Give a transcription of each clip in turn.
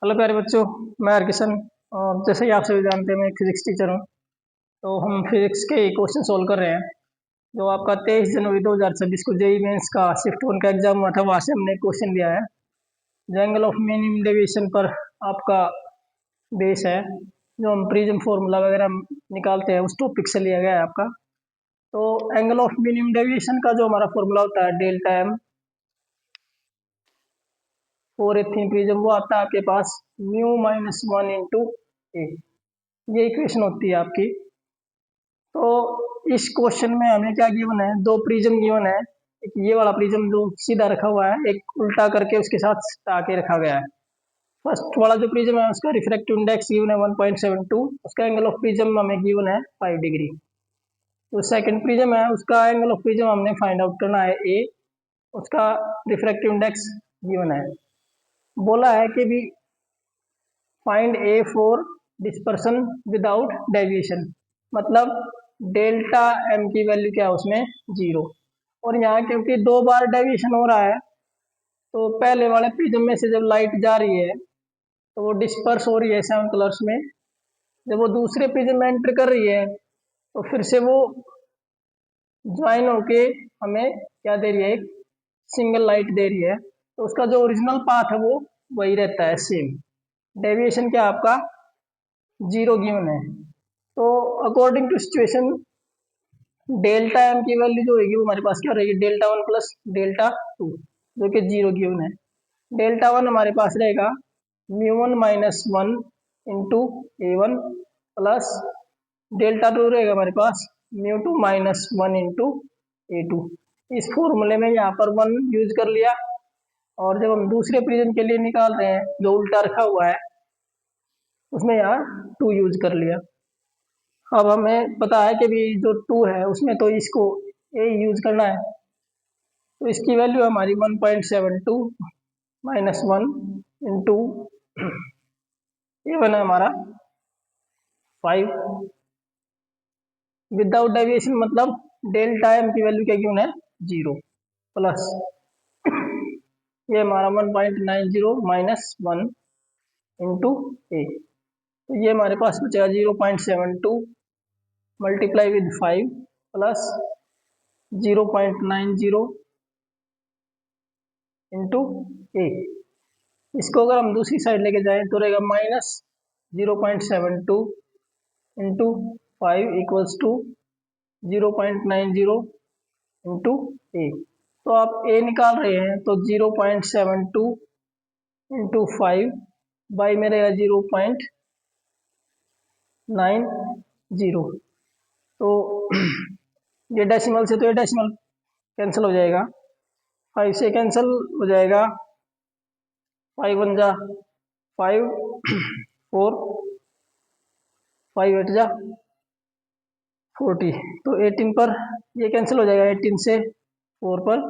Hello प्यारे बच्चों, मैं हरकिशन। और जैसे ही आप सभी जानते हैं, मैं एक फिजिक्स टीचर हूँ। तो हम फिजिक्स के क्वेश्चन सॉल्व कर रहे हैं। जो आपका 23 जनवरी 2026 को जेई मेंस का शिफ्ट 1 का एग्जाम हुआ था, वहाँ से हमने क्वेश्चन लिया है। जो एंगल ऑफ मिनिमम डेविएशन पर आपका बेस है, जो हम प्रिज्म फॉर्मूला वगैरह निकालते हैं, उस टॉपिक से लिया गया है आपका। तो एंगल ऑफ मिनिमम डेविएशन का जो हमारा फॉर्मूला होता है delta M for A thin prism, वो आता है आपके पास म्यू माइनस 1 इंटू ए। ये इक्वेशन होती है आपकी। तो इस क्वेश्चन में हमें क्या गिवन है, दो प्रिज्म गिवन है। एक ये वाला प्रिज्म जो सीधा रखा हुआ है, एक उल्टा करके उसके साथ सटा के रखा गया है। फर्स्ट वाला जो प्रिज्म है उसका रिफ्रैक्टिव इंडेक्स गिवन है 1.72, उसका एंगल ऑफ प्रिज्म हमें गिवन है 5 डिग्री। जो सेकंड प्रिज्म है उसका एंगल ऑफ प्रिज्म हमने फाइंड आउट करना है ए, उसका रिफ्रैक्टिव इंडेक्स गिवन है। बोला है कि भी find A for dispersion without deviation, मतलब डेल्टा एम की वैल्यू क्या है उसमें 0। और यहाँ क्योंकि 2 बार डेविएशन हो रहा है, तो पहले वाले प्रिज्म में से जब लाइट जा रही है तो वो डिस्पर्स हो रही है 7 कलर्स में। जब वो दूसरे प्रिज्म में एंटर कर रही है तो फिर से वो ज्वाइन होके हमें क्या दे रही है, एक सिंगल लाइट दे रही है। तो उसका जो ओरिजिनल पाथ है वो वही रहता है, सेम। डेविएशन क्या आपका 0 गिवन है। तो according to situation delta M की वैल्यू जो होगी वो हमारे पास क्या रहेगी, डेल्टा 1 प्लस डेल्टा 2, जो कि 0 गिवन है। डेल्टा 1 हमारे पास रहेगा mu 1 minus 1 into A1 plus delta 2 रहेगा हमारे पास म्यू 2 माइनस 1 इंटू A2। इस फॉर्मूले में यहाँ पर 1 यूज कर लिया, और जब हम दूसरे प्रिज्म के लिए निकाल रहे हैं जो उल्टा रखा हुआ है, उसमें यहाँ 2 यूज कर लिया। अब हमें पता है कि भी जो 2 है उसमें तो इसको ए यूज करना है। तो इसकी वैल्यू हमारी 1.72 माइनस 1 इंटू ये बना हमारा 5 विदाउट डेविएशन, मतलब डेल्टा एम की वैल्यू क्या क्यों है 0, प्लस ये हमारा 1.90 माइनस 1 इंटू ए। तो ये हमारे पास बचेगा 0.72 multiply with 5 plus 0.90 into A. इसको अगर हम दूसरी साइड लेके जाएं तो रहेगा minus 0.72 into 5 equals to 0.90 into A. तो आप ए निकाल रहे हैं तो 0.72 इंटू 5 बाई में रहेगा 0.90। तो ये डेसिमल से, तो ये डेसिमल कैंसिल हो जाएगा, 5 से कैंसिल हो जाएगा, 5 1 जा 5 4 5 8 जा 40, तो 18 पर ये कैंसिल हो जाएगा, 18 से 4 पर,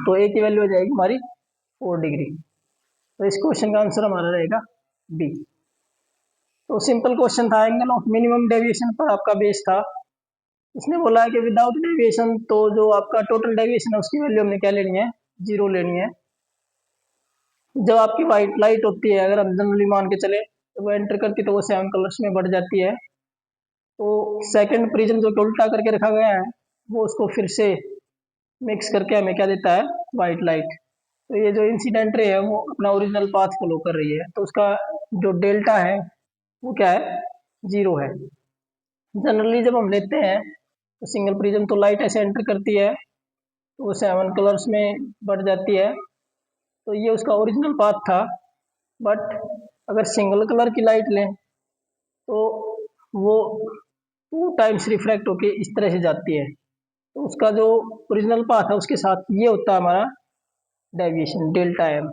तो ए की वैल्यू हो जाएगी हमारी 4 डिग्री। तो इस क्वेश्चन का आंसर हमारा रहेगा बी। तो सिंपल क्वेश्चन था, एंगल ऑफ मिनिमम डेविएशन पर आपका बेस था। इसने बोला है कि विदाउट डेविएशन, तो जो आपका टोटल डेविएशन है उसकी वैल्यू हमने क्या लेनी है, 0 लेनी है। जब आपकी वाइट लाइट होती है, अगर हम जनरली मान के चले तो वो एंटर करती तो वो 7 कलर्स में बढ़ जाती है। तो सेकंड प्रिज्म जो उल्टा करके रखा गया है वो उसको फिर से मिक्स करके हमें क्या देता है, वाइट लाइट। तो ये जो इंसिडेंट रे है वो अपना ओरिजिनल पाथ फॉलो कर रही है, तो उसका जो डेल्टा है वो क्या है, 0 है। जनरली जब हम लेते हैं तो सिंगल प्रिज्म तो लाइट ऐसे एंटर करती है तो वो 7 कलर्स में बढ़ जाती है, तो ये उसका ओरिजिनल पाथ था। बट अगर सिंगल कलर की लाइट लें तो वो 2 टाइम्स रिफ्रैक्ट होके इस तरह से जाती है, तो उसका जो ओरिजिनल पाथ है उसके साथ ये होता है हमारा डेविएशन डेल्टा एम।